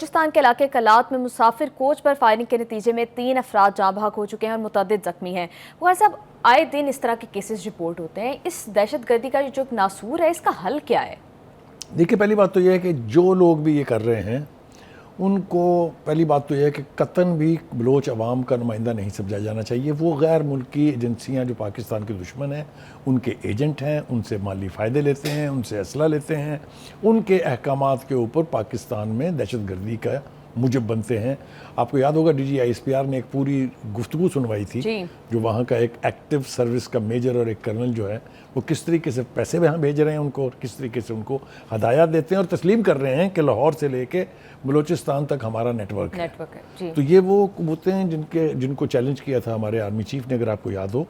बलोचिस्तान के इलाके कलात में मुसाफिर कोच पर फायरिंग के नतीजे में 3 अफराद जाँ बहक हो चुके हैं और मुतअद्दिद जख्मी हैं। वो साहब, आए दिन इस तरह के केसेस रिपोर्ट होते हैं। इस दहशत गर्दी का जो नासूर है, इसका हल क्या है? देखिए, पहली बात तो यह है कि जो लोग भी ये कर रहे हैं उनको पहली बात तो यह है कि कतन भी बलोच अवाम का नुमाइंदा नहीं समझा जाना चाहिए। वो गैर मुल्की एजेंसियां जो पाकिस्तान के दुश्मन हैं, उनके एजेंट हैं, उनसे माली फ़ायदे लेते हैं, उनसे असला लेते हैं, उनके अहकामात के ऊपर पाकिस्तान में दहशत गर्दी का मुजब बनते हैं। आपको याद होगा DGISPR ने एक पूरी गुफ्तगू सुनवाई थी, जो वहाँ का एक एक्टिव सर्विस का मेजर और एक कर्नल जो है वो किस तरीके से पैसे वहाँ भेज रहे हैं उनको, और किस तरीके से उनको हदायत देते हैं और तस्लीम कर रहे हैं कि लाहौर से लेके बलूचिस्तान तक हमारा नेटवर्क है। जी। तो ये वो कुव्वतें हैं जिनको चैलेंज किया था हमारे आर्मी चीफ ने, अगर आपको याद हो,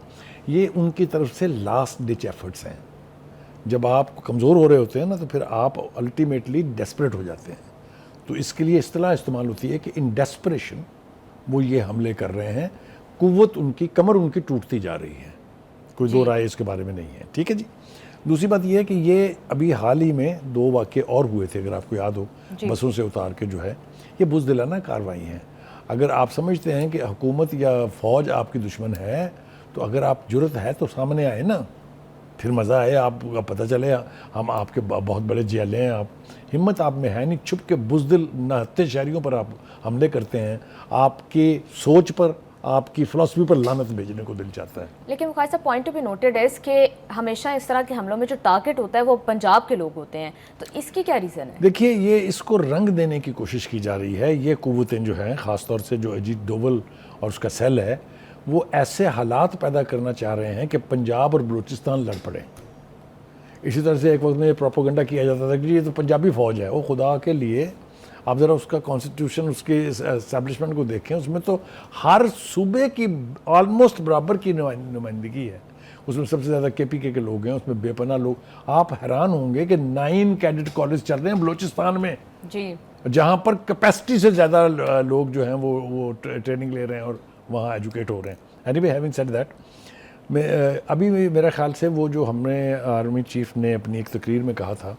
ये उनकी तरफ से लास्ट डिच एफर्ट्स हैं। जब आप कमज़ोर हो रहे होते हैं ना, तो फिर आप अल्टीमेटली डेस्परेट हो जाते हैं। तो इसके लिए इस्तेलाह इस्तेमाल होती है कि इन डेस्परेशन वो ये हमले कर रहे हैं। कुव्वत उनकी, कमर उनकी टूटती जा रही है, कोई दो राय इसके बारे में नहीं है। ठीक है जी। दूसरी बात यह है कि ये अभी हाल ही में 2 वाक़े और हुए थे, अगर आपको याद हो, बसों से उतार के जो है, ये बुज़दिलाना कार्रवाई हैं। अगर आप समझते हैं कि हुकूमत या फ़ौज आपकी दुश्मन है, तो अगर आप जुर्रत है तो सामने आए ना, फिर मज़ा आए, आपको पता चले हम आपके बहुत बड़े जियाले हैं। आप हिम्मत आप में है नहीं, छुप के बुज़दिल नहत्ते शहरियों पर आप हमले करते हैं। आपकी सोच पर, आपकी फ़िलासफ़ी पर लानत भेजने को दिल चाहता है। लेकिन वो खासा पॉइंट टू बी नोटेड है कि हमेशा इस तरह के हमलों में जो टारगेट होता है वो पंजाब के लोग होते हैं, तो इसकी क्या रीज़न है? देखिए, ये इसको रंग देने की कोशिश की जा रही है। ये कुव्वतें जो हैं, ख़ास तौर से जो अजीत डोवल और उसका सेल है, वो ऐसे हालात पैदा करना चाह रहे हैं कि पंजाब और बलूचिस्तान लड़ पड़े। इसी तरह से एक वक्त में प्रोपोगंडा किया जाता था कि ये तो पंजाबी फ़ौज है। वो खुदा के लिए आप ज़रा उसका कॉन्स्टिट्यूशन, उसके एस्टेब्लिशमेंट को देखें, उसमें तो हर सूबे की ऑलमोस्ट बराबर की नुमाइंदगी है। उसमें सबसे ज़्यादा KPK के लोग हैं, उसमें बेपनाह लोग। आप हैरान होंगे कि 9 कैडेट कॉलेज चल रहे हैं बलूचिस्तान में जी, जहाँ पर कैपेसिटी से ज़्यादा लोग जो हैं वो ट्रेनिंग ले रहे हैं और वहाँ एजुकेट हो रहे हैं। एनीवे, हैविंग सेड दैट, अभी मेरा ख्याल से वो जो हमने आर्मी चीफ ने अपनी एक तकरीर में कहा था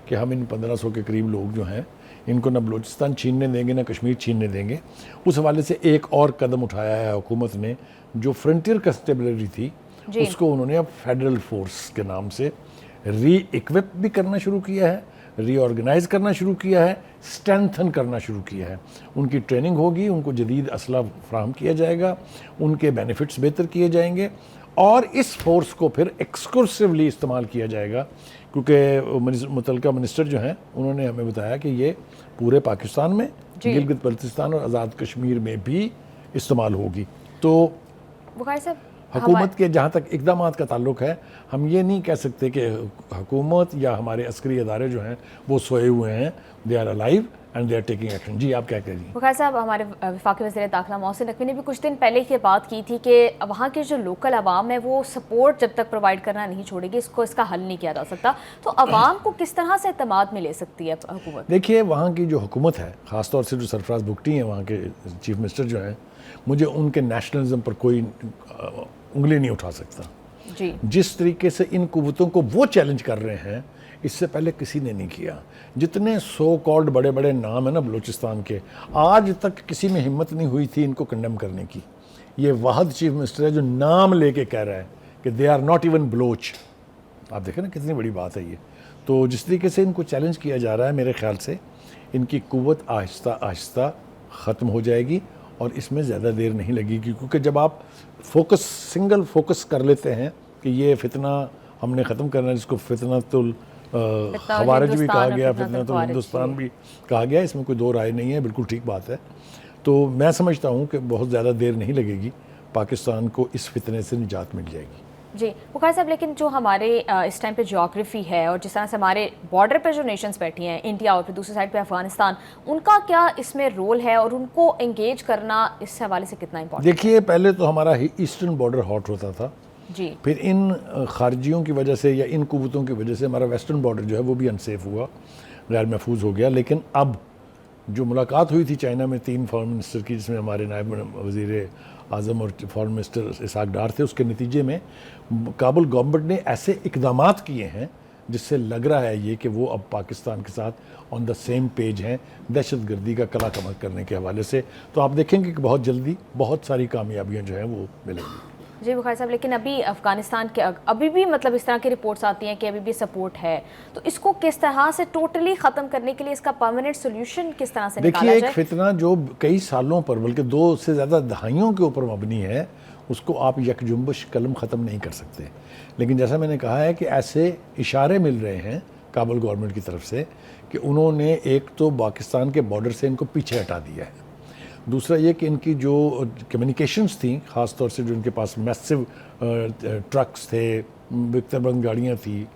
कि हम इन 1500 के करीब लोग जो हैं, इनको ना बलूचिस्तान छीनने देंगे ना कश्मीर छीनने देंगे। उस हवाले से एक और कदम उठाया है हुकूमत ने। जो फ्रंटियर कंस्टेबलरी थी, उसको उन्होंने अब फेडरल फोर्स के नाम से री इक्विप भी करना शुरू किया है, रीऑर्गेनाइज करना शुरू किया है, स्ट्रेंथन करना शुरू किया है। उनकी ट्रेनिंग होगी, उनको जदीद असला फ्राहम किया जाएगा, उनके बेनिफिट्स बेहतर किए जाएंगे और इस फोर्स को फिर एक्सक्लूसिवली इस्तेमाल किया जाएगा, क्योंकि मुतलका मिनिस्टर जो हैं, उन्होंने हमें बताया कि ये पूरे पाकिस्तान में, गिलगित बल्तिस्तान और आज़ाद कश्मीर में भी इस्तेमाल होगी। तो हुकूमत के जहाँ तक इक़दामात का ताल्लुक है, हम ये नहीं कह सकते कि हुकूमत या हमारे अस्करी अदारे जो हैं वो सोए हुए हैं। They are alive and they are taking action. जी, आप क्या कह रही हैं? बुखारी साहब, हमारे वफाकी वज़ीर दाखिला मोहसिन नकवी ने भी कुछ दिन पहले ये बात की थी कि वहाँ के जो लोकल आवाम है वो सपोर्ट जब तक प्रोवाइड करना नहीं छोड़ेगी, इसका हल नहीं किया जा सकता। तो आवाम को किस तरह से एतमाद में ले सकती है हुकूमत? देखिए, वहाँ की जो हुकूमत है, ख़ासतौर से जो सरफराज भुगटी हैं, वहाँ के चीफ मिनिस्टर जो हैं, मुझे उनके नेशनलिज्म पर कोई उंगली नहीं उठा सकता जी। जिस तरीके से इन कुव्वतों को वो चैलेंज कर रहे हैं, इससे पहले किसी ने नहीं किया। जितने सो कॉल्ड बड़े बड़े नाम है ना बलूचिस्तान के, आज तक किसी में हिम्मत नहीं हुई थी इनको कंडेम करने की। ये वाहद चीफ मिनिस्टर है जो नाम लेके कह रहा है कि they are not even Baloch. आप देखें ना, कितनी बड़ी बात है ये। तो जिस तरीके से इनको चैलेंज किया जा रहा है, मेरे ख्याल से इनकी कुव्वत आहिस्ता आहिस्ता ख़त्म हो जाएगी और इसमें ज़्यादा देर नहीं लगेगी। क्योंकि जब आप सिंगल फोकस कर लेते हैं कि ये फितना हमने ख़त्म करना है, जिसको फितनतुल खवारिज भी कहा गया, फितनतुल हिंदुस्तान भी कहा गया, इसमें कोई दो राय नहीं है, बिल्कुल ठीक बात है। तो मैं समझता हूँ कि बहुत ज़्यादा देर नहीं लगेगी, पाकिस्तान को इस फितने से निजात मिल जाएगी। जी बुखारी साहब, लेकिन जो हमारे इस टाइम पे ज्योग्राफी है और जिस तरह से हमारे बॉर्डर पर जो नेशंस बैठी हैं, इंडिया और फिर दूसरी साइड पे अफगानिस्तान, उनका क्या इसमें रोल है और उनको एंगेज करना इस हवाले से कितना इंपॉर्टेंट? देखिए, पहले तो हमारा ईस्टर्न बॉर्डर हॉट होता था जी, फिर इन खारजियों की वजह से या इन कुव्वतों की वजह से हमारा वेस्टर्न बॉर्डर जो है वो भी अनसेफ हुआ, गैर महफूज हो गया। लेकिन अब जो मुलाकात हुई थी चाइना में 3 फॉरेन मिनिस्टर की, जिसमें हमारे नायब वज़ीर आज़म और फॉरेन मिनिस्टर इसाक डार थे, उसके नतीजे में काबुल गवर्नमेंट ने ऐसे इकदामात किए हैं जिससे लग रहा है ये कि वो अब पाकिस्तान के साथ ऑन द सेम पेज हैं दहशतगर्दी का कला कमर करने के हवाले से। तो आप देखेंगे कि बहुत जल्दी बहुत सारी कामयाबियां जो हैं वो मिलेंगी। जी बुखारी साहब, लेकिन अभी अफगानिस्तान के अभी भी मतलब इस तरह की रिपोर्ट्स आती हैं कि अभी भी सपोर्ट है, तो इसको किस तरह से टोटली ख़त्म करने के लिए इसका परमानेंट सोल्यूशन किस तरह से निकाला देखिए, जाए? एक फितना जो कई सालों पर बल्कि 2 से ज़्यादा दहाइयों के ऊपर मबनी है, उसको आप यकजुम्बश कलम ख़त्म नहीं कर सकते। लेकिन जैसा मैंने कहा है कि ऐसे इशारे मिल रहे हैं काबुल गवर्नमेंट की तरफ से कि उन्होंने एक तो पाकिस्तान के बॉर्डर से इनको पीछे हटा दिया है, दूसरा ये कि इनकी जो कम्युनिकेशंस थी, ख़ास तौर से जो इनके पास मैसिव ट्रक्स थे, बिकतरबंद गाड़ियाँ थी,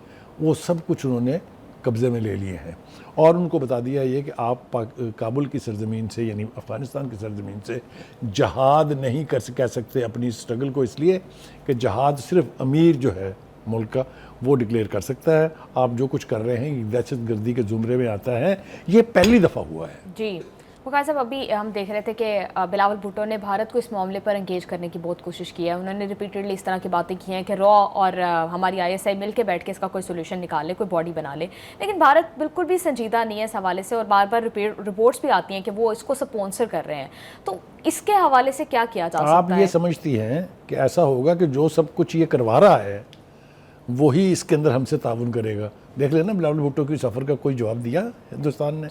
वो सब कुछ उन्होंने कब्ज़े में ले लिए हैं और उनको बता दिया ये कि आप काबुल की सरजमीन से यानी अफ़गानिस्तान की सरजमीन से जहाद नहीं कह सकते अपनी स्ट्रगल को, इसलिए कि जहाद सिर्फ अमीर जो है मुल्क का वो डिक्लेयर कर सकता है। आप जो कुछ कर रहे हैं ये दहशतगर्दी के ज़ुमरे में आता है। ये पहली दफ़ा हुआ है। जी बुखारी साहब, अभी हम देख रहे थे कि बिलावल भुट्टो ने भारत को इस मामले पर एंगेज करने की बहुत कोशिश की है। उन्होंने रिपीटेडली इस तरह की बातें की हैं कि रॉ और हमारी ISI मिल के बैठ के इसका कोई सोल्यूशन निकाले, कोई बॉडी बना ले, लेकिन भारत बिल्कुल भी संजीदा नहीं है इस हवाले से और बार बार रिपोर्ट्स भी आती हैं कि वो इसको स्पॉन्सर कर रहे हैं। तो इसके हवाले से क्या किया जा सकता है? आप ये समझती हैं कि ऐसा होगा कि जो सब कुछ ये करवा रहा है वही इसके अंदर हमसे ताउन करेगा? देख लेना, बिलावल भुट्टो की सफ़र का कोई जवाब दिया हिंदुस्तान ने?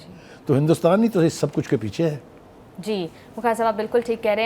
तो हिंदुस्तान ही तो इस सब कुछ के पीछे है। जी बुखारी साहब, आप बिल्कुल ठीक कह रहे हैं।